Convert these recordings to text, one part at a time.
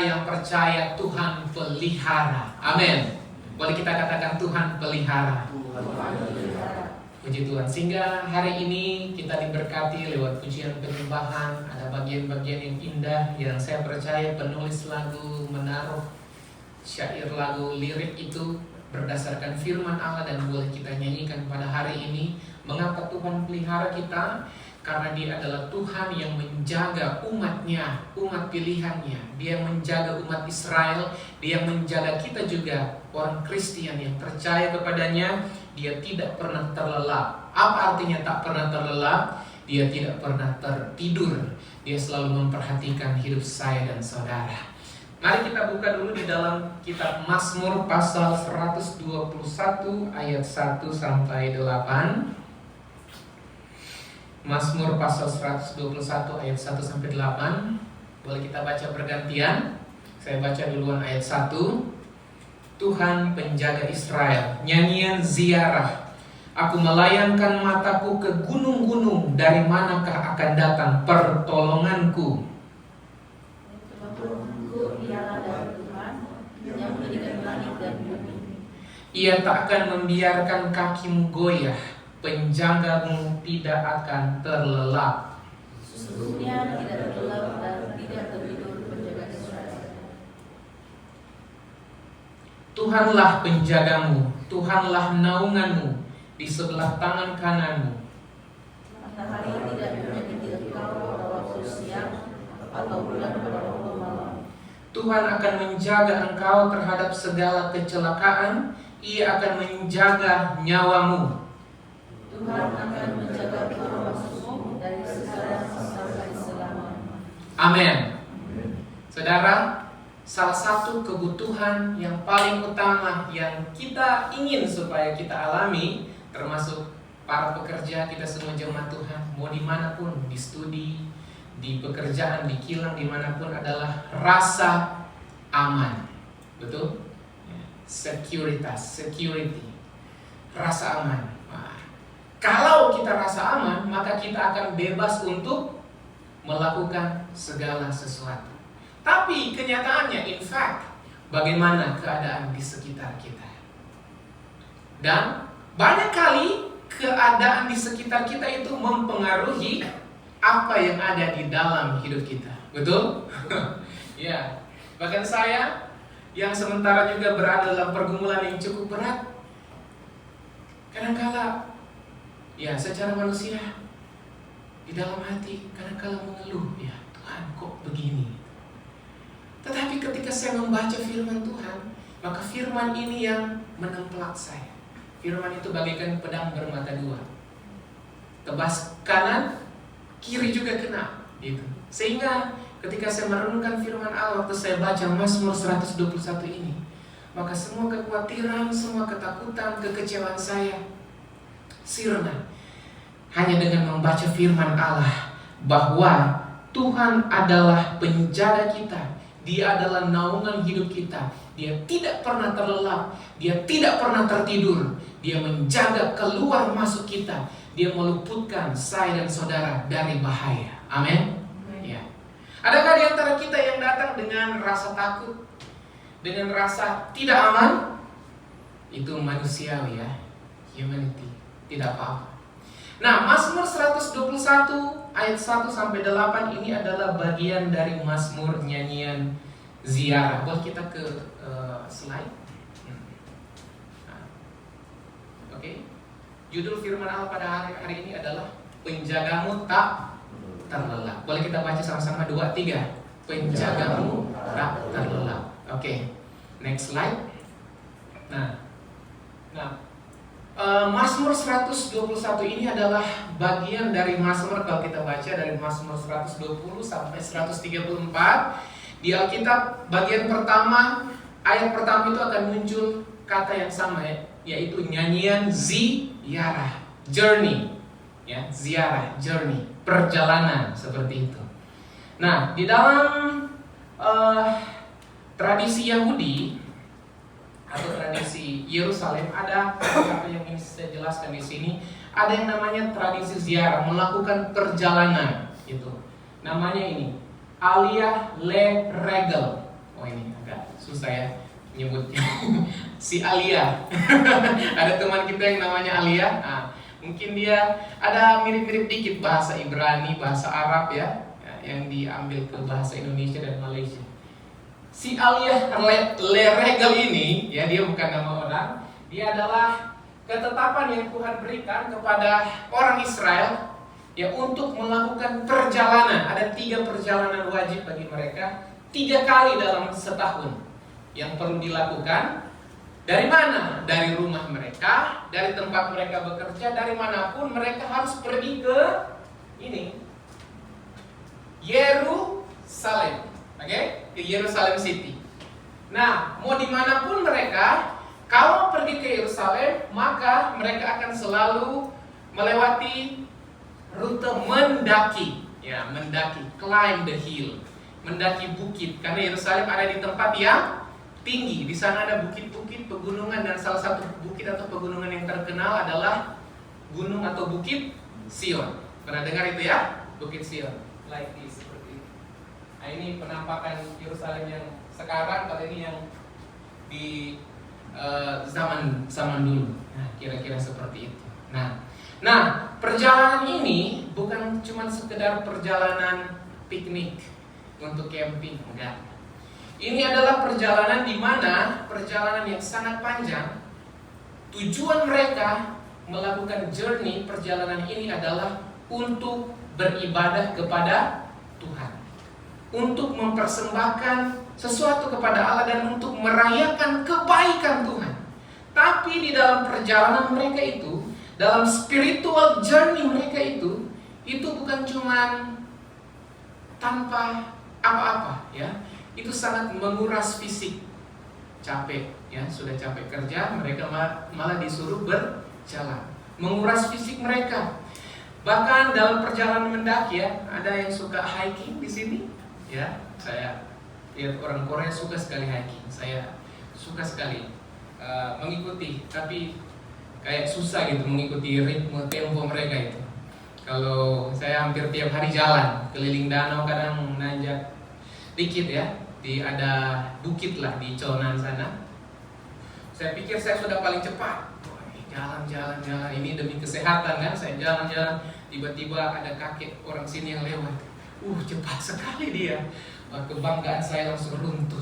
yang percaya Tuhan pelihara. Amin. Boleh kita katakan Tuhan pelihara. Puji Tuhan. Sehingga hari ini kita diberkati lewat pujian penyembahan. Ada bagian-bagian yang indah yang saya percaya penulis lagu menaruh syair lagu lirik itu berdasarkan firman Allah dan boleh kita nyanyikan pada hari ini. Mengapa Tuhan pelihara kita? Karena Dia adalah Tuhan yang menjaga umatnya, umat pilihannya. Dia menjaga umat Israel, Dia menjaga kita juga, orang Kristen yang percaya kepadanya. Dia tidak pernah terlelap. Apa artinya tak pernah terlelap? Dia tidak pernah tertidur. Dia selalu memperhatikan hidup saya dan saudara. Mari kita buka dulu di dalam kitab Mazmur pasal 121 ayat 1 sampai 8. Mazmur pasal 121 ayat 1 sampai 8. Boleh kita baca bergantian. Saya baca duluan ayat 1. Tuhan penjaga Israel, nyanyian ziarah. Aku melayangkan mataku ke gunung-gunung, dari manakah akan datang pertolonganku? Ia tak akan membiarkan kakimu goyah, penjagamu tidak akan terlelap. Sesungguhnya tidak terlelap dan tidak tertidur penjaga Israel. Tuhanlah penjagamu, Tuhanlah naunganmu di sebelah tangan kananmu. Matahari tidak menyakiti engkau pada waktu siang atau bulan pada waktu malam. Tuhan akan menjaga engkau terhadap segala kecelakaan. Ia akan menjaga nyawamu. Tuhan akan menjaga keluar masukmu dari sekarang sampai selamanya. Amin. Saudara, salah satu kebutuhan yang paling utama yang kita ingin supaya kita alami, termasuk para pekerja, kita semua jemaat Tuhan, mau dimanapun, di studi, di pekerjaan, di kilang, dimanapun, adalah rasa aman. Betul? Security, rasa aman. Kalau kita rasa aman, maka kita akan bebas untuk melakukan segala sesuatu. Tapi kenyataannya, in fact, bagaimana keadaan di sekitar kita? Dan banyak kali keadaan di sekitar kita itu mempengaruhi apa yang ada di dalam hidup kita. Betul? Ya. Bahkan saya yang sementara juga berada dalam pergumulan yang cukup berat, kadangkala ya secara manusia di dalam hati kadangkala mengeluh, ya Tuhan kok begini. Tetapi ketika saya membaca firman Tuhan, maka firman ini yang menempelak saya. Firman itu bagaikan pedang bermata dua, tebas kanan, kiri juga kena, gitu. Sehingga ketika saya merenungkan firman Allah, waktu saya baca Mazmur 121 ini, maka semua kekhawatiran, semua ketakutan, kekecewaan saya sirna. Hanya dengan membaca firman Allah bahwa Tuhan adalah penjaga kita, Dia adalah naungan hidup kita. Dia tidak pernah terlelap, Dia tidak pernah tertidur. Dia menjaga keluar masuk kita. Dia meluputkan saya dan saudara dari bahaya. Amin. Ya. Adakah di antara kita yang datang dengan rasa takut, dengan rasa tidak aman? Itu manusiawi, ya, humanity, tidak apa-apa. Nah, Mazmur 121 ayat 1 sampai 8 ini adalah bagian dari Mazmur nyanyian ziarah. Boleh kita ke slide? Oke. Judul firman Allah pada hari ini adalah penjagamu tak terlelap. Boleh kita baca sama-sama 2, 3. Penjagamu tak terlelap. Oke. Next slide. Nah, Mazmur 121 ini adalah bagian dari Mazmur, kalau kita baca dari Mazmur 120 sampai 134 di Alkitab, bagian pertama, ayat pertama itu akan muncul kata yang sama, yaitu nyanyian ziarah, journey, ya, ziarah, journey, perjalanan, seperti itu. Nah, di dalam tradisi Yahudi atau tradisi Yerusalem ada apa yang ingin saya jelaskan di sini. Ada yang namanya tradisi ziarah, melakukan perjalanan, itu. Namanya ini Aliyah Le Regel. Oh ini agak susah ya nyebutnya. Si Alia. Ada teman kita yang namanya Alia. Nah, mungkin dia ada mirip-mirip dikit bahasa Ibrani, bahasa Arab ya, yang diambil ke bahasa Indonesia dan Malaysia. Si Alia Leregal ini, ya dia bukan nama orang, dia adalah ketetapan yang Tuhan berikan kepada orang Israel ya untuk melakukan perjalanan. Ada 3 perjalanan wajib bagi mereka, 3 kali dalam setahun yang perlu dilakukan. Dari mana? Dari rumah mereka, dari tempat mereka bekerja, dari manapun mereka harus pergi ke ini, Yerusalem, oke? Ke Yerusalem City. Nah, mau dimanapun mereka, kalau pergi ke Yerusalem, maka mereka akan selalu melewati rute mendaki, ya mendaki, climb the hill, mendaki bukit, karena Yerusalem ada di tempat yang tinggi. Di sana ada bukit-bukit, pegunungan, dan salah satu bukit atau pegunungan yang terkenal adalah gunung atau bukit Sion. Pernah dengar itu ya? Bukit Sion, like this, seperti ini. Nah ini penampakan Yerusalem yang sekarang, kalau ini yang di zaman dulu. Nah kira-kira seperti itu. Nah perjalanan ini bukan cuma sekedar perjalanan piknik untuk camping, enggak. Ini adalah perjalanan di mana perjalanan yang sangat panjang. Tujuan mereka melakukan journey perjalanan ini adalah untuk beribadah kepada Tuhan, untuk mempersembahkan sesuatu kepada Allah dan untuk merayakan kebaikan Tuhan. Tapi di dalam perjalanan mereka itu, dalam spiritual journey mereka itu bukan cuma tanpa apa-apa ya. Itu sangat menguras fisik. Capek ya, sudah capek kerja, mereka malah disuruh berjalan, menguras fisik mereka. Bahkan dalam perjalanan mendaki ya, ada yang suka hiking di sini ya. Saya lihat orang Korea suka sekali hiking. Saya suka sekali mengikuti, tapi kayak susah gitu mengikuti ritme tempo mereka itu. Kalau saya hampir tiap hari jalan keliling danau, kadang nanjak dikit ya, ada bukit lah di Conan sana. Saya pikir saya sudah paling cepat. Jalan ini demi kesehatan kan. Saya jalan-jalan, tiba-tiba ada kakek orang sini yang lewat. Cepat sekali dia. Kebanggaan saya langsung runtuh.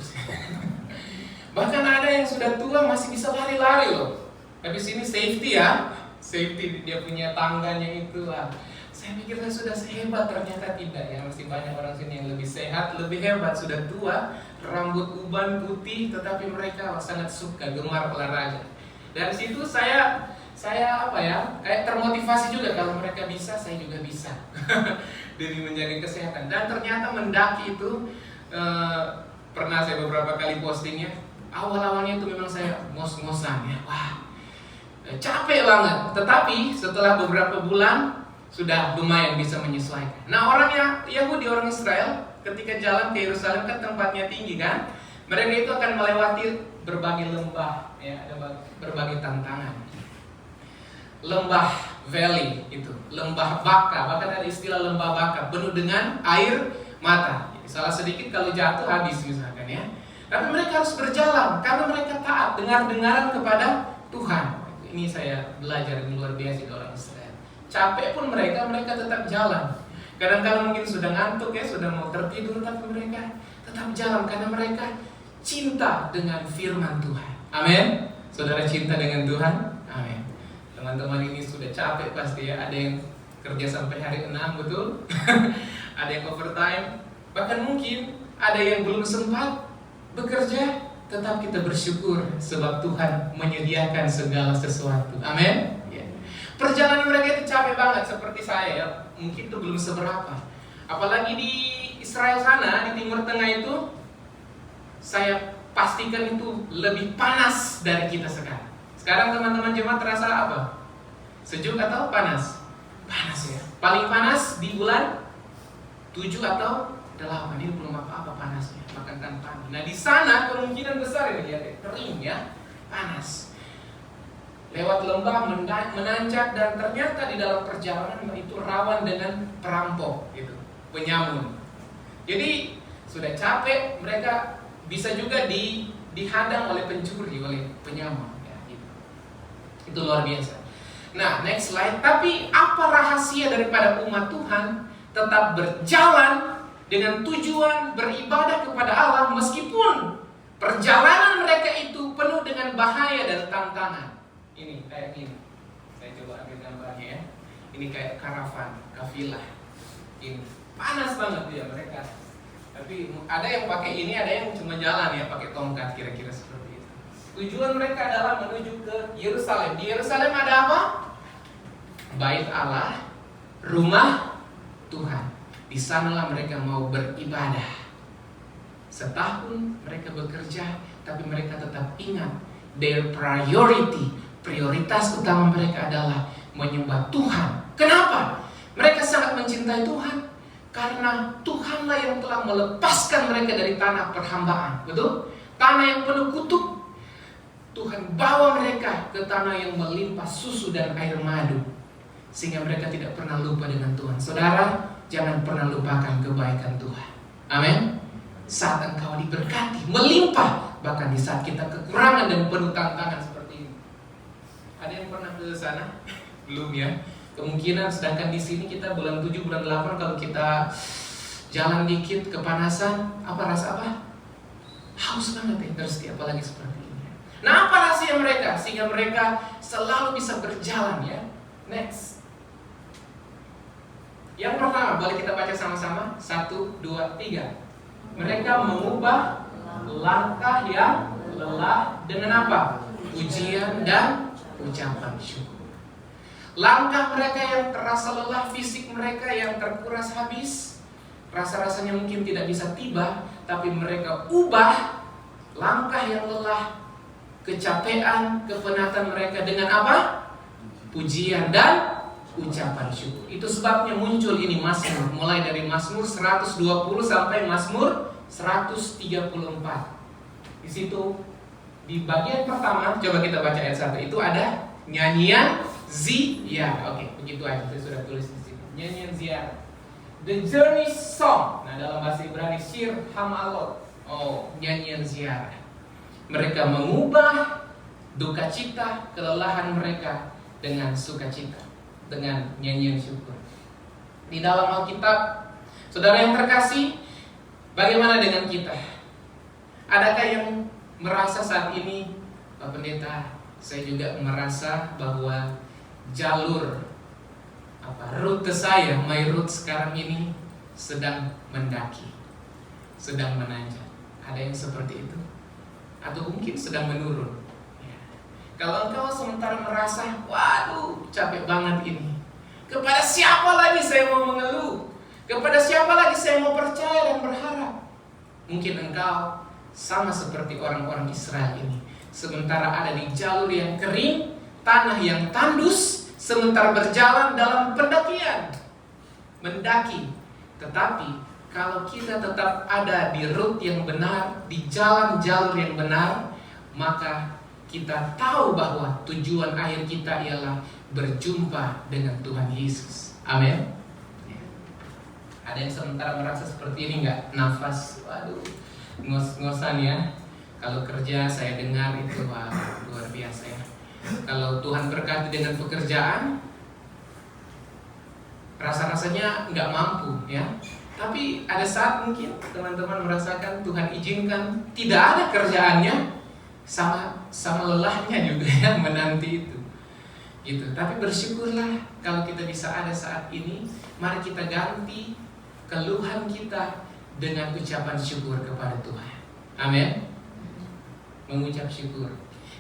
Bahkan ada yang sudah tua masih bisa lari-lari loh. Tapi sini safety ya, safety, dia punya tangganya itu lah. Saya pikir saya sudah sehebat, ternyata tidak ya. Masih banyak orang sini yang lebih sehat, lebih hebat, sudah tua, rambut uban putih, tetapi mereka sangat suka, gemar olahraga. Dari situ saya kayak termotivasi juga, kalau mereka bisa, saya juga bisa. Demi menjaga kesehatan. Dan ternyata mendaki itu pernah saya beberapa kali postingnya. Awal-awalnya itu memang saya ngos-ngosan ya, capek banget. Tetapi setelah beberapa bulan sudah lumayan bisa menyesuaikan. Nah orang Yahudi, orang Israel, ketika jalan ke Yerusalem kan tempatnya tinggi kan, mereka itu akan melewati berbagai lembah ya, ada berbagai tantangan. Lembah valley itu, lembah baka, bahkan ada istilah lembah baka, penuh dengan air mata. Jadi, salah sedikit kalau jatuh habis misalkan ya. Tapi mereka harus berjalan karena mereka taat, dengar-dengaran kepada Tuhan. Ini saya belajar yang luar biasa dari orang Israel. Capek pun mereka tetap jalan. Kadang-kadang mungkin sudah ngantuk ya, sudah mau tertidur, tapi mereka tetap jalan karena mereka cinta dengan firman Tuhan. Amin. Saudara cinta dengan Tuhan? Amin. Teman-teman ini sudah capek pasti ya. Ada yang kerja sampai hari 6, betul? Ada yang overtime. Bahkan mungkin ada yang belum sempat bekerja. Tetap kita bersyukur sebab Tuhan menyediakan segala sesuatu. Amin. Ya. Perjalanan mereka itu capek banget seperti saya ya. Mungkin itu belum seberapa. Apalagi di Israel sana, di Timur Tengah itu, saya pastikan itu lebih panas dari kita sekarang. Sekarang teman-teman jemaat terasa apa? Sejuk atau panas? Panas ya. Paling panas di bulan 7 atau 8. Ini belum apa-apa panasnya. Bahkan kan panas. Nah di sana kemungkinan besar ini ya, kering ya, panas. Lewat lembah menanjak, dan ternyata di dalam perjalanan itu rawan dengan perampok gitu, penyamun. Jadi sudah capek, mereka bisa juga dihadang oleh pencuri, oleh penyamun. Ya, gitu. Itu luar biasa. Nah, next slide. Tapi apa rahasia daripada umat Tuhan tetap berjalan dengan tujuan beribadah kepada Allah meskipun perjalanan mereka itu penuh dengan bahaya dan tantangan? Ini kayak gini. Saya coba ambil gambarnya ya. Ini kayak karavan, kafilah. Ini panas banget ya mereka. Tapi ada yang pakai ini, ada yang cuma jalan ya pakai tongkat, kira-kira seperti itu. Tujuan mereka adalah menuju ke Yerusalem. Di Yerusalem ada apa? Bait Allah, rumah Tuhan. Di sanalah mereka mau beribadah. Setahun mereka bekerja, tapi mereka tetap ingat their priority, prioritas utama mereka adalah menyembah Tuhan. Kenapa? Mereka sangat mencintai Tuhan karena Tuhanlah yang telah melepaskan mereka dari tanah perhambaan. Betul? Tanah yang penuh kutuk. Tuhan bawa mereka ke tanah yang melimpah susu dan air madu, sehingga mereka tidak pernah lupa dengan Tuhan. Saudara, jangan pernah lupakan kebaikan Tuhan. Amin. Saat engkau diberkati, melimpah, bahkan di saat kita kekurangan dan penuh tantangan seperti ini. Ada yang pernah ke sana? Belum ya? Kemungkinan, sedangkan di sini kita bulan 7, bulan 8 kalau kita jalan dikit kepanasan, rasa apa? Haus banget ya, thirsty, apalagi seperti ini. Nah, apa rahasia mereka? Sehingga mereka selalu bisa berjalan ya. Next. Yang pertama, boleh kita baca sama-sama? 1, 2, 3. Mereka mengubah langkah yang lelah dengan apa? Pujian dan ucapan syukur. Langkah mereka yang terasa lelah, fisik mereka yang terkuras habis, rasa-rasanya mungkin tidak bisa tiba, tapi mereka ubah langkah yang lelah, kecapean, kepenatan mereka dengan apa? Pujian dan ucapan syukur. Itu sebabnya muncul ini Mazmur, mulai dari Mazmur 120 sampai Mazmur 134. Di situ di bagian pertama, coba kita baca ayat 1, itu ada nyanyian ziarah. Oke, begitu aja, saya sudah tulis di sini. Nyanyian ziarah. The journey song. Nah, dalam bahasa Ibrani Shir Hamalot. Oh, nyanyian ziarah. Mereka mengubah duka cita, kelelahan mereka dengan sukacita, dengan nyanyian syukur. Di dalam Alkitab, saudara yang terkasih, bagaimana dengan kita? Adakah yang merasa saat ini, Pak Pendeta, saya juga merasa bahwa jalur rute saya, my route sekarang ini sedang mendaki, sedang menanjak. Ada yang seperti itu? Atau mungkin sedang menurun ya. Kalau engkau sementara merasa, waduh capek banget ini, kepada siapa lagi saya mau mengeluh? Kepada siapa lagi saya mau percaya dan berharap? Mungkin engkau sama seperti orang-orang Israel ini, sementara ada di jalur yang kering, tanah yang tandus, sementara berjalan dalam pendakian, mendaki. Tetapi kalau kita tetap ada di route yang benar, di jalan-jalur yang benar, maka kita tahu bahwa tujuan akhir kita ialah berjumpa dengan Tuhan Yesus. Amin. Ada yang sementara merasa seperti ini nggak? Nafas, waduh, ngos-ngosan ya. Kalau kerja saya dengar itu wah, luar biasa ya. Kalau Tuhan berkati dengan pekerjaan, rasa-rasanya nggak mampu ya. Tapi ada saat mungkin teman-teman merasakan Tuhan izinkan tidak ada kerjaannya, sama lelahnya juga ya menanti itu. Gitu. Tapi bersyukurlah kalau kita bisa ada saat ini. Mari kita ganti keluhan kita dengan ucapan syukur kepada Tuhan. Amin. Mengucap syukur.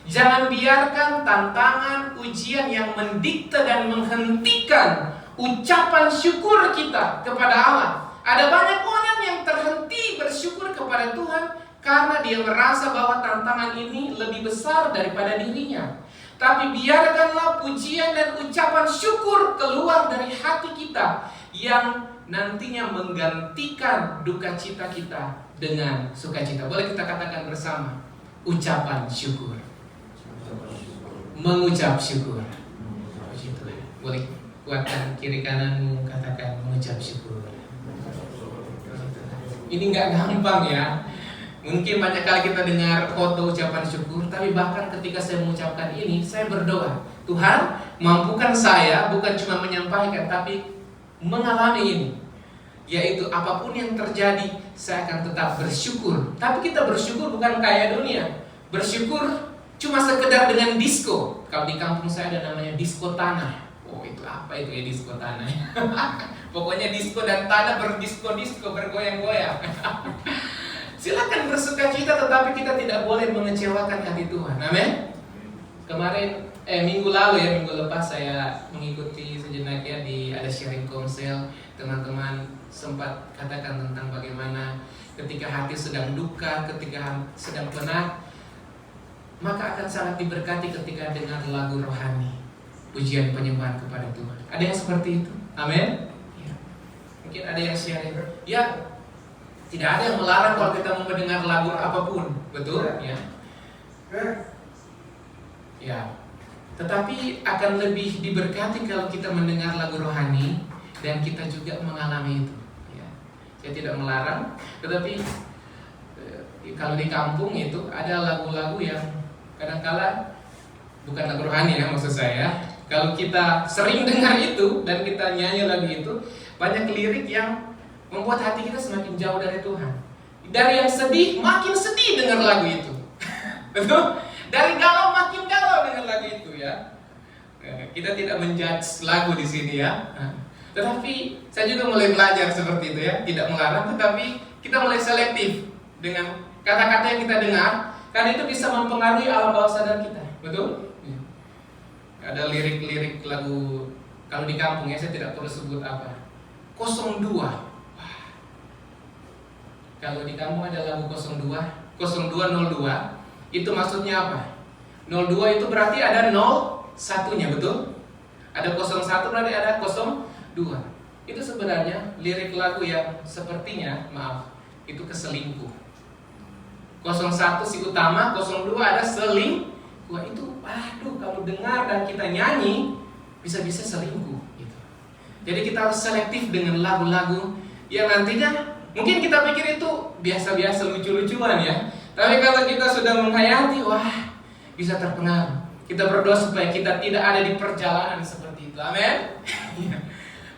Jangan biarkan tantangan, ujian yang mendikte dan menghentikan ucapan syukur kita kepada Allah. Ada banyak orang yang terhenti bersyukur kepada Tuhan karena dia merasa bahwa tantangan ini lebih besar daripada dirinya. Tapi biarkanlah pujian dan ucapan syukur keluar dari hati kita yang nantinya menggantikan duka cita kita dengan sukacita. Boleh kita katakan bersama, ucapan syukur. Mengucap syukur. Boleh kuatkan kiri kananmu, katakan mengucap syukur. Ini nggak gampang ya, Mungkin banyak kali kita dengar khotbah ucapan syukur, tapi bahkan ketika saya mengucapkan ini, saya berdoa, Tuhan, mampukan saya bukan cuma menyampaikan, tapi mengalami ini. Yaitu apapun yang terjadi, saya akan tetap bersyukur. Tapi kita bersyukur bukan kaya dunia. Bersyukur cuma sekedar dengan disco. Kalau di kampung saya ada namanya disco tanah. Oh, itu apa itu ya disco tanah? Pokoknya disco dan tanah berdisko-disko, bergoyang-goyang. Silakan bersuka cita, tetapi kita tidak boleh mengecewakan hati Tuhan. Amin. Kemarin minggu lepas saya mengikuti sejenak ya ada sharing komsel. Teman-teman sempat katakan tentang bagaimana ketika hati sedang duka, ketika sedang penat, maka akan sangat diberkati ketika dengar lagu rohani, pujian penyembahan kepada Tuhan. Ada yang seperti itu? Amin. Ya. Mungkin ada yang sharing. Ya, tidak ada yang melarang kalau kita mau mendengar lagu apapun, betul? Ya. Ya. Tetapi akan lebih diberkati kalau kita mendengar lagu rohani dan kita juga mengalami itu. Ya. Saya tidak melarang, tetapi kalau di kampung itu ada lagu-lagu yang kadang-kala bukan lagu rohani ya maksud saya. Kalau kita sering dengar itu dan kita nyanyi lagu itu, banyak lirik yang membuat hati kita semakin jauh dari Tuhan. Dari yang sedih, makin sedih dengar lagu itu. Betul? Dari galau, makin galau dengar lagu itu ya. Kita tidak menjudge lagu di sini ya. Tetapi saya juga mulai belajar seperti itu ya. Tidak melarang, tetapi kita mulai selektif dengan kata-kata yang kita dengar. Karena itu bisa mempengaruhi alam bawah sadar kita. Betul? Ada lirik-lirik lagu, kalau di kampung ya saya tidak perlu sebut apa. 02. Kalau di kampung ada lagu 02, 0202, itu maksudnya apa? 02 itu berarti ada 01-nya, betul? Ada 01 berarti ada 02. Itu sebenarnya lirik lagu yang sepertinya, itu keselingkuh. 01 si utama, 02 ada selingkuh. Itu, kalau dengar dan kita nyanyi, bisa-bisa selingkuh gitu. Jadi kita harus selektif dengan lagu-lagu yang nantinya mungkin kita pikir itu biasa-biasa, lucu-lucuan ya. Tapi kalau kita sudah menghayati, bisa terpengaruh. Kita berdoa supaya kita tidak ada di perjalanan seperti itu. Amin.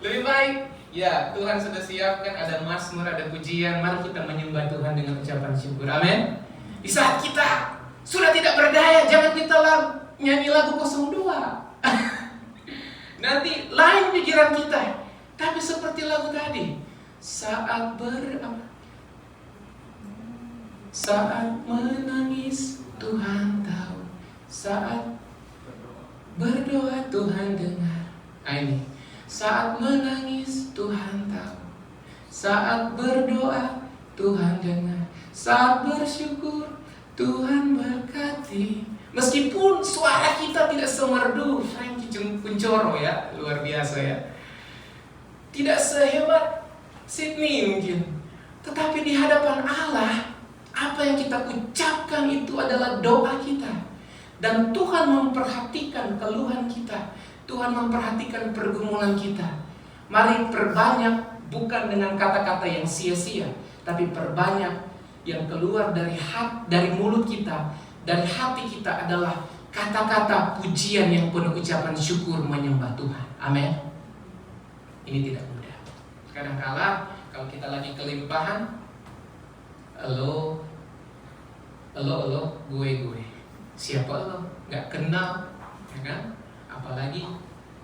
Lebih baik, ya Tuhan sudah siapkan, ada mazmur, ada pujian. Mari kita menyembah Tuhan dengan ucapan syukur. Amin. Di saat kita sudah tidak berdaya, jangan kita nyanyi lagu 02. Nanti lain pikiran kita. Tapi seperti lagu tadi, saat menangis Tuhan tahu, saat berdoa Tuhan dengar. Ini saat menangis Tuhan tahu, saat berdoa Tuhan dengar, saat bersyukur Tuhan berkati. Meskipun suara kita tidak semerdu Frankie Kuncoro ya, luar biasa ya, tidak sehebat Sydney mungkin, tetapi di hadapan Allah, apa yang kita ucapkan itu adalah doa kita. Dan Tuhan memperhatikan keluhan kita, Tuhan memperhatikan pergumulan kita. Mari perbanyak, bukan dengan kata-kata yang sia-sia, tapi perbanyak yang keluar dari mulut kita, dari hati kita adalah kata-kata pujian yang penuh ucapan syukur menyembah Tuhan. Amin. Ini tidak mudah. Kadang-kala kalau kita lagi kelimpahan, elo, gue. Siapa lo? Gak kenal, ya kan? Apalagi,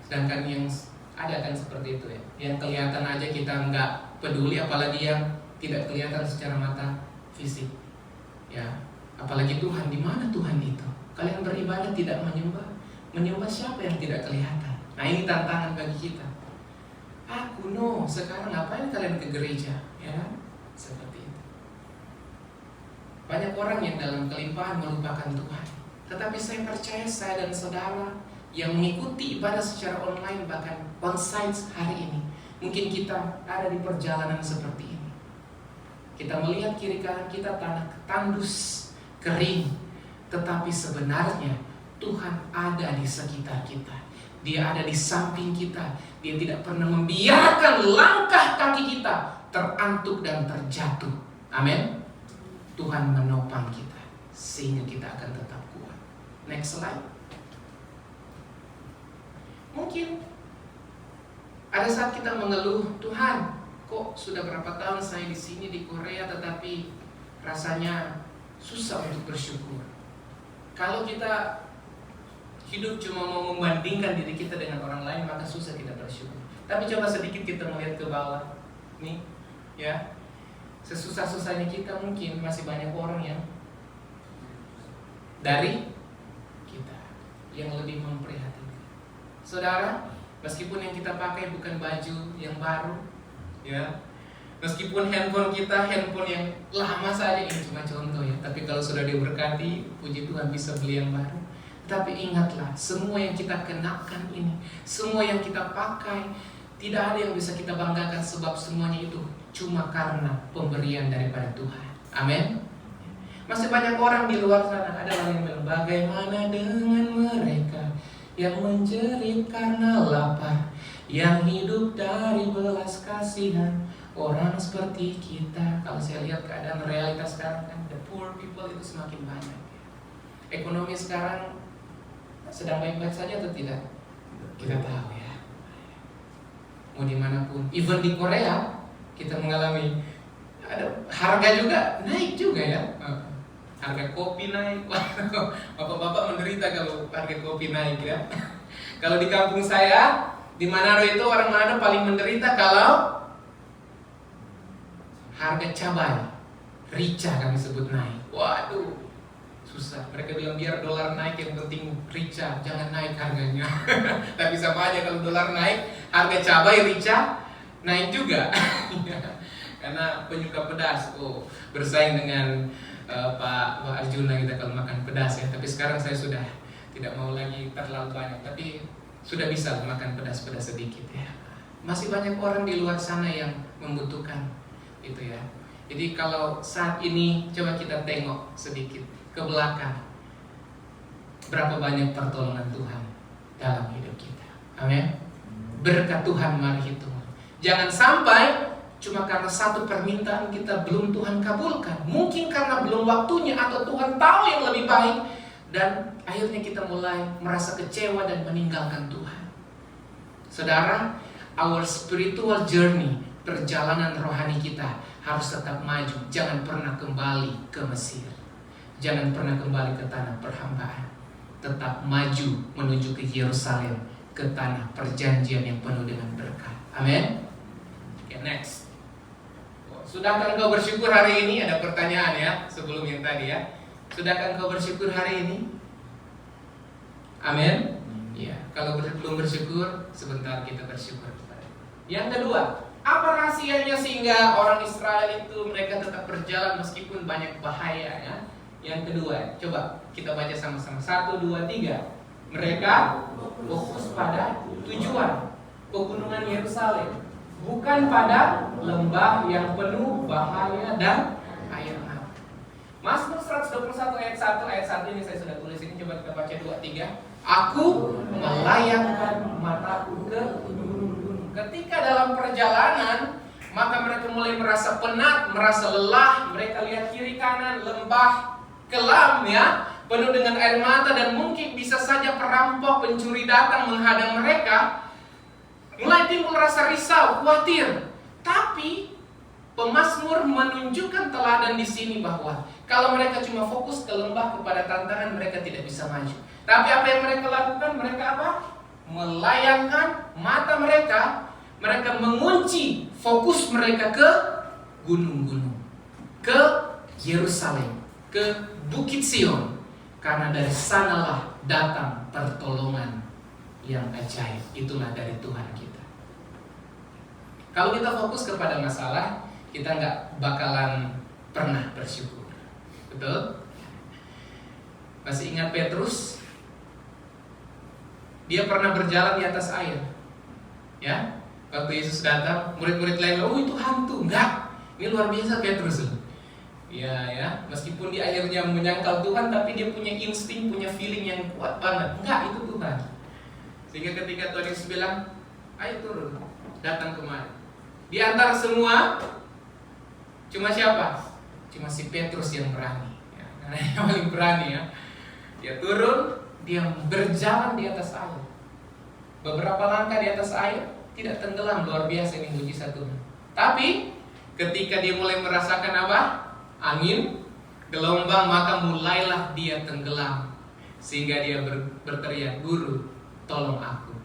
sedangkan yang ada kan seperti itu ya. Yang kelihatan aja kita nggak peduli, apalagi yang tidak kelihatan secara mata fisik. Ya, apalagi Tuhan, di mana Tuhan itu? Kalian beribadah tidak menyembah. Menyembah siapa yang tidak kelihatan? Nah, ini tantangan bagi kita. Sekarang ngapain kalian ke gereja? Ya kan? Seperti itu. Banyak orang yang dalam kelimpahan melupakan Tuhan. Tetapi saya percaya saya dan saudara yang mengikuti ibadah secara online, bahkan onsite hari ini, mungkin kita ada di perjalanan seperti ini. Kita melihat kiri kanan kita tanah tandus, kering, tetapi sebenarnya Tuhan ada di sekitar kita. Dia ada di samping kita. Dia tidak pernah membiarkan langkah kaki kita terantuk dan terjatuh. Amin. Tuhan menopang kita sehingga kita akan tetap kuat. Next slide. Mungkin ada saat kita mengeluh, Tuhan, kok sudah berapa tahun saya di sini di Korea tetapi rasanya susah untuk bersyukur. Kalau kita hidup cuma mau membandingkan diri kita dengan orang lain, maka susah kita bersyukur. Tapi coba sedikit kita melihat ke bawah. Nih, ya. Sesusah-susahnya kita mungkin masih banyak orang yang dari kita yang lebih memprihatinkan. Saudara, meskipun yang kita pakai bukan baju yang baru, ya, meskipun handphone kita handphone yang lama saja, ini cuma contoh ya, tapi kalau sudah diberkati, puji Tuhan bisa beli yang baru. Tapi ingatlah, semua yang kita kenakan ini, semua yang kita pakai, tidak ada yang bisa kita banggakan sebab semuanya itu cuma karena pemberian daripada Tuhan. Amin. Masih banyak orang di luar sana, ada orang yang bilang, bagaimana dengan mereka yang menjerit karena lapar, yang hidup dari belas kasihan, orang seperti kita. Kalau saya lihat keadaan realitas sekarang kan, the poor people itu semakin banyak. Ekonomi sekarang sedang baik-baik saja atau tidak? Kita tahu ya. Mau dimanapun, even di Korea kita mengalami ada harga juga naik juga ya. Harga kopi naik. Bapak-bapak menderita kalau harga kopi naik ya. Kalau di kampung saya di Manado itu, orang Manado paling menderita kalau harga cabai rica kami sebut naik. Waduh, susah. Mereka bilang biar dolar naik yang penting rica, jangan naik harganya. Tapi sama aja kalau dolar naik, harga cabai rica naik juga. Karena penyuka pedas, bersaing dengan Pak Arjuna kita kalau makan pedas ya. Tapi sekarang saya sudah tidak mau lagi terlalu banyak, tapi sudah bisa makan pedas-pedas sedikit ya. Masih banyak orang di luar sana yang membutuhkan itu ya. Jadi kalau saat ini coba kita tengok sedikit ke belakang, berapa banyak pertolongan Tuhan dalam hidup kita. Amin. Berkat Tuhan mari hitung. Jangan sampai cuma karena satu permintaan kita belum Tuhan kabulkan. Mungkin karena belum waktunya atau Tuhan tahu yang lebih baik, dan akhirnya kita mulai merasa kecewa dan meninggalkan Tuhan. Saudara, our spiritual journey, perjalanan rohani kita harus tetap maju. Jangan pernah kembali ke Mesir. Jangan pernah kembali ke tanah perhambaan. Tetap maju menuju ke Yerusalem, ke tanah perjanjian yang penuh dengan berkat. Amin. Okay, next. Sudahkah engkau bersyukur hari ini? Ada pertanyaan ya, sebelum yang tadi ya. Sudahkah engkau bersyukur hari ini? Amin. Ya, kalau belum bersyukur, sebentar kita bersyukur. Yang kedua, apa rahasianya sehingga orang Israel itu mereka tetap berjalan meskipun banyak bahaya ya? Yang kedua, coba kita baca sama-sama. 1, 2, 3. Mereka fokus pada tujuan, pegunungan Yerusalem, bukan pada lembah yang penuh bahaya dan air mata. Mazmur 121 ayat 1 ini saya sudah tulis ini, coba kita baca 2, 3. Aku melayangkan mataku ke gunung-gunung. Ketika dalam perjalanan, maka mereka mulai merasa penat, merasa lelah. Mereka lihat kiri kanan lembah kelam ya, penuh dengan air mata, dan mungkin bisa saja perampok, pencuri datang menghadang mereka. Mulai timbul rasa risau, khawatir. Tapi pemazmur menunjukkan teladan di sini bahwa kalau mereka cuma fokus ke lembah kepada tantangan, mereka tidak bisa maju. Tapi apa yang mereka lakukan? Mereka apa? Melayangkan mata mereka. Mereka mengunci fokus mereka ke gunung-gunung, ke Yerusalem, ke Bukit Sion. Karena dari sanalah datang pertolongan yang ajaib. Itulah dari Tuhan kita. Kalau kita fokus kepada masalah, kita nggak bakalan pernah bersyukur. Betul? Masih ingat Petrus? Dia pernah berjalan di atas air. Ya, waktu Yesus datang, murid-murid lain, oh itu hantu. Enggak, ini luar biasa Petrus. Ya, meskipun dia akhirnya menyangkal Tuhan, tapi dia punya insting, punya feeling yang kuat banget. Enggak, itu Tuhan. Sehingga ketika Tuhan Yesus bilang, ayo turun, datang kemari. Di antara semua, cuma siapa? cuma si Petrus yang berani. Ya, karena yang paling berani ya. Dia turun, dia berjalan di atas air. Beberapa langkah di atas air, tidak tenggelam. Luar biasa ini mujizat Tuhan. Tapi ketika dia mulai merasakan apa? Angin, gelombang, maka mulailah dia tenggelam. Sehingga dia berteriak, "Guru, tolong aku."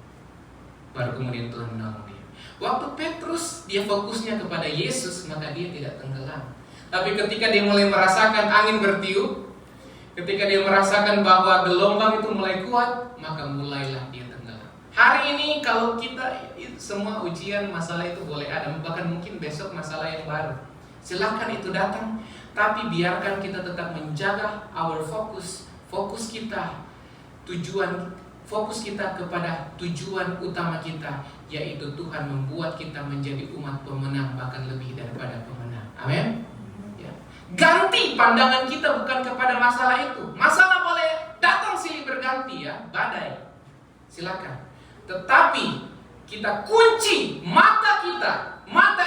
Baru kemudian Tuhan menolong dia. Waktu Petrus dia fokusnya kepada Yesus, maka dia tidak tenggelam. Tapi ketika dia mulai merasakan angin bertiup, ketika dia merasakan bahwa gelombang itu mulai kuat, maka mulailah dia tenggelam. Hari ini kalau kita semua ujian, masalah itu boleh ada, bahkan mungkin besok masalah yang baru. Silakan itu datang, tapi biarkan kita tetap menjaga our fokus kita, fokus kita kepada tujuan utama kita, yaitu Tuhan membuat kita menjadi umat pemenang, bahkan lebih daripada pemenang. Amin. Ya. Ganti pandangan kita bukan kepada masalah itu. Masalah boleh datang silih berganti ya, badai. Silakan. Tetapi kita kunci mata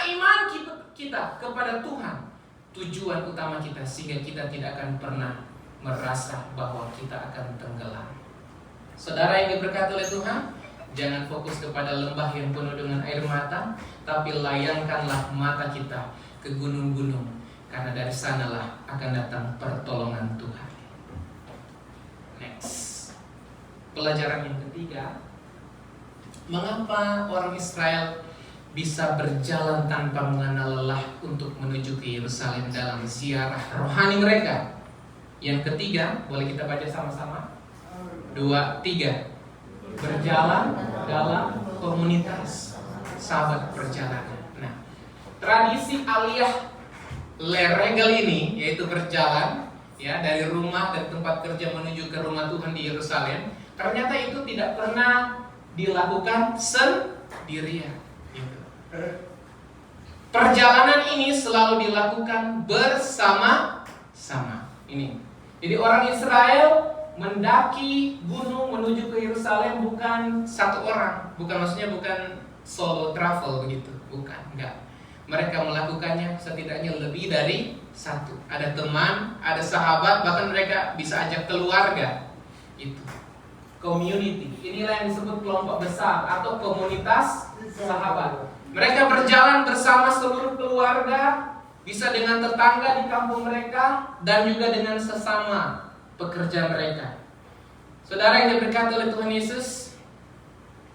iman kita kepada Tuhan, tujuan utama kita, sehingga kita tidak akan pernah merasa bahwa kita akan tenggelam. Saudara yang diberkati oleh Tuhan, jangan fokus kepada lembah yang penuh dengan air mata, tapi layangkanlah mata kita ke gunung-gunung, karena dari sanalah akan datang pertolongan Tuhan. Next, pelajaran yang ketiga, mengapa orang Israel bisa berjalan tanpa mengenal lelah untuk menuju ke Yerusalem dalam ziarah rohani mereka? Yang ketiga, boleh kita baca sama-sama? 2, 3. Berjalan dalam komunitas sahabat perjalanan. Nah, tradisi aliyah leregal ini, yaitu berjalan ya dari rumah dan tempat kerja menuju ke rumah Tuhan di Yerusalem, ternyata itu tidak pernah dilakukan sendirian. Gitu. Perjalanan ini selalu dilakukan bersama-sama. Ini. Jadi orang Israel mendaki gunung menuju ke Yerusalem bukan satu orang, bukan solo travel begitu, bukan, enggak. Mereka melakukannya setidaknya lebih dari satu. Ada teman, ada sahabat, bahkan mereka bisa ajak keluarga. Itu community. Inilah yang disebut kelompok besar atau komunitas sahabat. Mereka berjalan bersama seluruh keluarga, bisa dengan tetangga di kampung mereka, dan juga dengan sesama pekerja mereka. Saudara yang diberkati oleh Tuhan Yesus,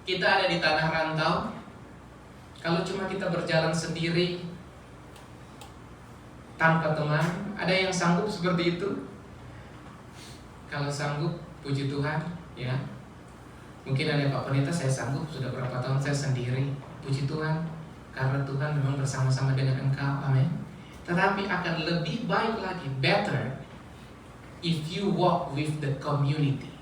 kita ada di tanah rantau. Kalau cuma kita berjalan sendiri tanpa teman, ada yang sanggup seperti itu? Kalau sanggup, puji Tuhan, ya. Mungkin ada Pak Pendeta, saya sanggup, sudah berapa tahun saya sendiri. Puji Tuhan, karena Tuhan memang bersama-sama dengan engkau, amin. Tetapi akan lebih baik lagi, better, if you walk with the community.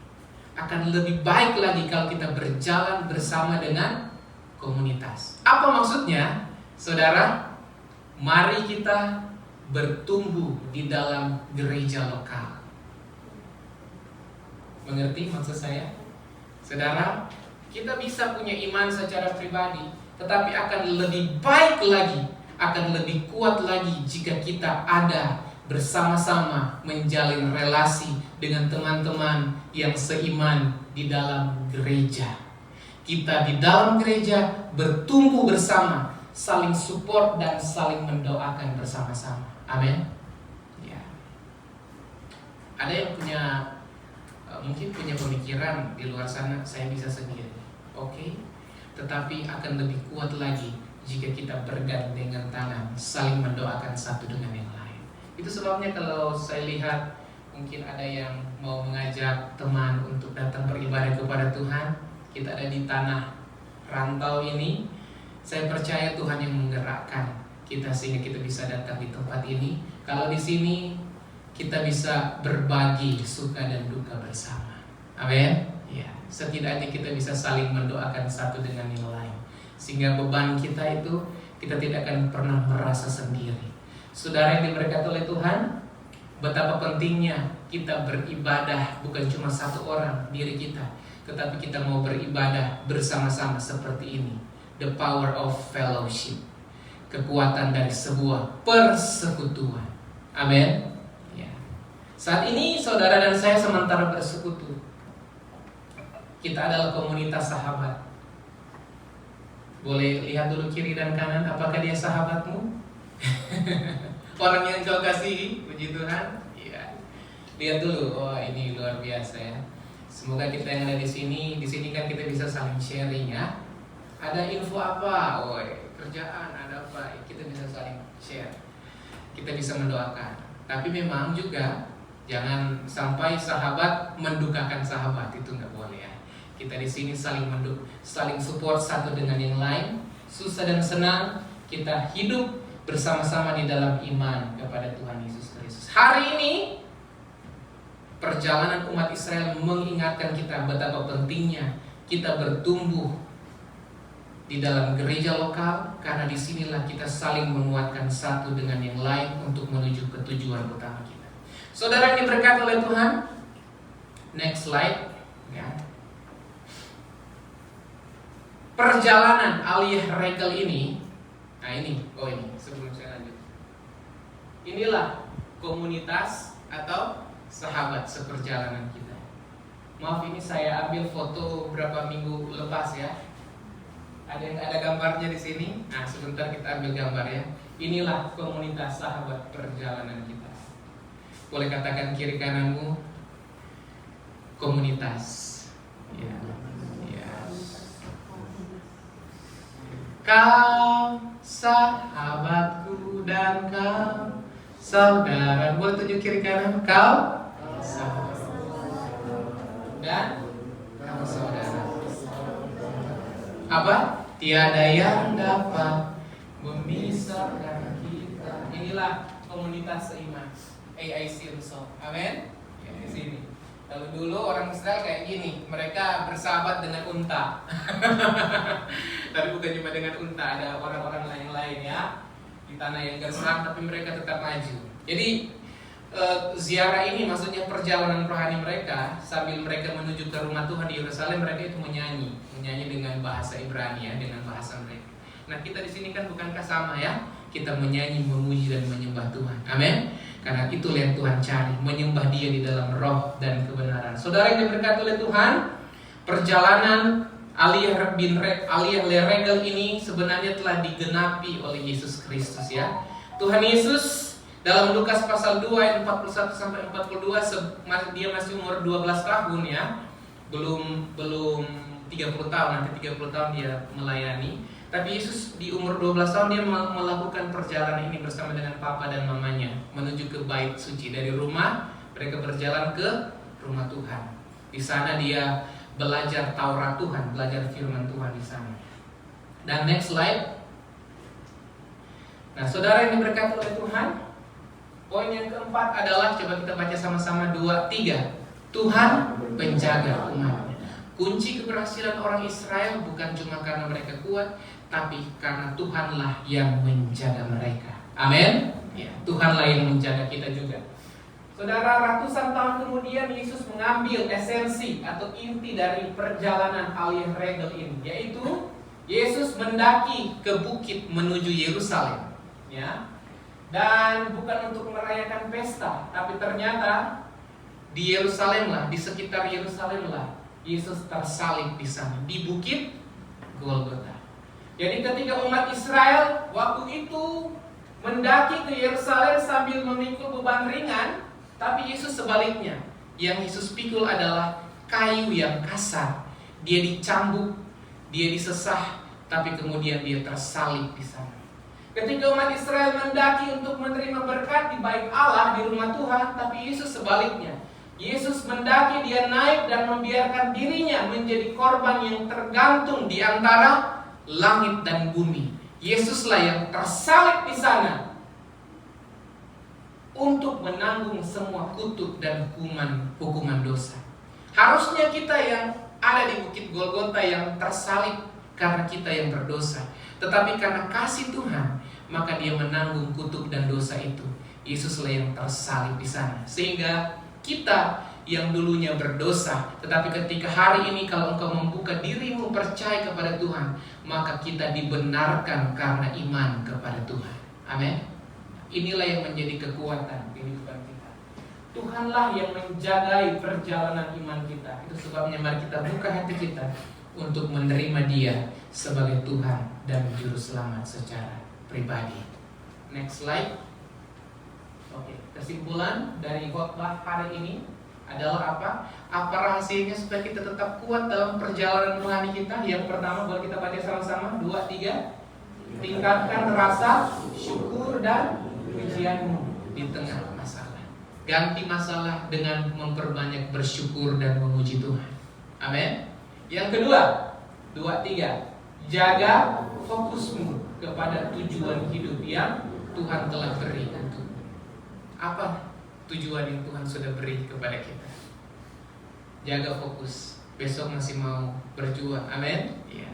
Akan lebih baik lagi kalau kita berjalan bersama dengan komunitas. Apa maksudnya? Saudara, mari kita bertumbuh di dalam gereja lokal. Mengerti maksud saya? Saudara, kita bisa punya iman secara pribadi, tetapi akan lebih baik lagi, akan lebih kuat lagi jika kita ada bersama-sama menjalin relasi dengan teman-teman yang seiman di dalam gereja. Kita di dalam gereja bertumbuh bersama, saling support dan saling mendoakan bersama-sama. Amin. Ya. Ada yang mungkin punya pemikiran di luar sana, saya bisa sendiri. Oke. Tetapi akan lebih kuat lagi jika kita bergandengan tangan, saling mendoakan satu dengan yang lain. Itu sebabnya kalau saya lihat mungkin ada yang mau mengajak teman untuk datang beribadah kepada Tuhan, kita ada di tanah rantau ini, saya percaya Tuhan yang menggerakkan kita sehingga kita bisa datang di tempat ini. Kalau di sini kita bisa berbagi suka dan duka bersama. Amin. Ya, setidaknya kita bisa saling mendoakan satu dengan yang lain, sehingga beban kita itu kita tidak akan pernah merasa sendiri. Saudara yang diberkati oleh Tuhan, betapa pentingnya kita beribadah bukan cuma satu orang diri kita, tetapi kita mau beribadah bersama-sama seperti ini. The power of fellowship, kekuatan dari sebuah persekutuan. Amin. Ya. Saat ini saudara dan saya sementara bersekutu. Kita adalah komunitas sahabat. Boleh lihat dulu kiri dan kanan, apakah dia sahabatmu? Orang yang kau kasihi, puji Tuhan. Iya. Lihat dulu, oh ini luar biasa ya. Semoga kita yang ada di sini kan kita bisa saling sharing ya. Ada info apa? Oh, kerjaan ada apa? Kita bisa saling share. Kita bisa mendoakan. Tapi memang juga jangan sampai sahabat mendukakan sahabat, itu nggak boleh ya. Kita di sini saling saling support satu dengan yang lain. Susah dan senang kita hidup bersama-sama di dalam iman kepada Tuhan Yesus Kristus. Hari ini perjalanan umat Israel mengingatkan kita betapa pentingnya kita bertumbuh di dalam gereja lokal, karena disinilah kita saling menguatkan satu dengan yang lain untuk menuju ke tujuan utama kita. Saudara yang diberkati oleh Tuhan, next slide ya. Perjalanan Aliyah Regal ini, nah ini sebelum saya lanjut, inilah komunitas atau sahabat seperjalanan kita. Maaf, ini saya ambil foto berapa minggu lepas ya. Ada gambarnya di sini. Nah, sebentar kita ambil gambar ya. Inilah komunitas sahabat perjalanan kita. Boleh katakan kiri kananmu komunitas. Ya. Ya. Kau sahabatku dan kau saudara. Boleh tunjuk kiri kanan. Kau sahabat dan kau saudara. Apa? Tiada yang dapat memisahkan kita. Inilah komunitas seiman AIC Resort. Amin. Ya, di sini. Kalau dulu orang Israel kayak gini, mereka bersahabat dengan unta. Tapi bukan cuma dengan unta, ada orang-orang lain ya di tanah yang gersang, tapi mereka tetap maju. Jadi ziarah ini maksudnya perjalanan rohani mereka sambil mereka menuju ke rumah Tuhan di Yerusalem. Mereka itu menyanyi dengan bahasa Ibrani ya, dengan bahasa mereka. Nah, kita di sini kan bukankah sama ya? Kita menyanyi, memuji dan menyembah Tuhan. Amin. Karena itulah yang Tuhan cari, menyembah Dia di dalam roh dan kebenaran. Saudara yang diberkati oleh Tuhan, perjalanan Aliyah Regal ini sebenarnya telah digenapi oleh Yesus Kristus ya. Tuhan Yesus dalam Lukas pasal 2 ayat 41 sampai 42, dia masih umur 12 tahun ya. Belum 30 tahun, nanti 30 tahun dia melayani. Tapi Yesus di umur 12 tahun dia melakukan perjalanan ini bersama dengan papa dan mamanya menuju ke bait suci. Dari rumah mereka berjalan ke rumah Tuhan. Di sana dia belajar Taurat Tuhan, belajar firman Tuhan di sana. Dan next slide. Nah, saudara yang diberkati oleh Tuhan, poin yang keempat adalah, coba kita baca sama-sama 2, 3. Tuhan penjaga umatnya. Kunci keberhasilan orang Israel bukan cuma karena mereka kuat, tapi karena Tuhanlah yang menjaga mereka. Amin. Ya, Tuhanlah yang menjaga kita juga. Saudara, ratusan tahun kemudian Yesus mengambil esensi atau inti dari perjalanan Aliyah Regal ini, yaitu Yesus mendaki ke bukit menuju Yerusalem, ya. Dan bukan untuk merayakan pesta, tapi ternyata di Yerusalem lah, di sekitar Yerusalem lah, Yesus tersalib di sana, di bukit Golgota. Jadi ketika umat Israel waktu itu mendaki ke Yerusalem sambil memikul beban ringan, tapi Yesus sebaliknya. Yang Yesus pikul adalah kayu yang kasar. Dia dicambuk, dia disesah, tapi kemudian dia tersalib di sana. Ketika umat Israel mendaki untuk menerima berkat di bait Allah, di rumah Tuhan, tapi Yesus sebaliknya. Yesus mendaki, dia naik dan membiarkan dirinya menjadi korban yang tergantung di antara langit dan bumi. Yesuslah yang tersalib di sana untuk menanggung semua kutuk dan hukuman dosa. Harusnya kita yang ada di bukit Golgota yang tersalib karena kita yang berdosa. Tetapi karena kasih Tuhan, maka dia menanggung kutuk dan dosa itu. Yesuslah yang tersalib di sana. Sehingga kita yang dulunya berdosa, tetapi ketika hari ini kalau engkau membuka dirimu percaya kepada Tuhan, maka kita dibenarkan karena iman kepada Tuhan. Amin. Inilah yang menjadi kekuatan Tuhanlah yang menjagai perjalanan iman kita. Itu sebabnya mari kita buka hati kita untuk menerima Dia sebagai Tuhan dan Juru Selamat secara pribadi. Next slide. Oke, kesimpulan dari khotbah hari ini adalah apa? Apa rahasianya supaya kita tetap kuat dalam perjalanan rohani kita? Yang pertama, boleh kita baca sama-sama? 2, 3. Tingkatkan rasa syukur dan pujianmu di tengah masalah. Ganti masalah dengan memperbanyak bersyukur dan memuji Tuhan. Amin. Yang kedua, 2, 3. Jaga fokusmu kepada tujuan hidup yang Tuhan telah beri untukmu. Apa tujuan yang Tuhan sudah beri kepada kita? Jaga fokus. Besok masih mau berjuang. Amin. Ya.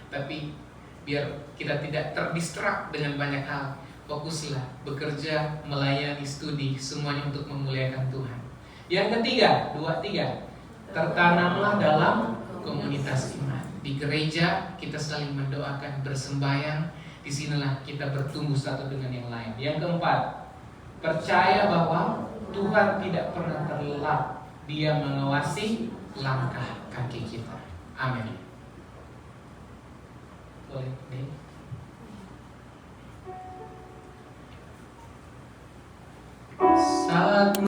Tapi biar kita tidak terdistrak dengan banyak hal, fokuslah bekerja, melayani, studi, semuanya untuk memuliakan Tuhan. Yang ketiga, 2, 3. Tertanamlah dalam komunitas iman. Di gereja kita saling mendoakan, bersembahyang. Disinilah kita bertumbuh satu dengan yang lain. Yang keempat, percaya bahwa Tuhan tidak pernah terlelap. Dia mengawasi langkah kaki kita. Amin. Boleh,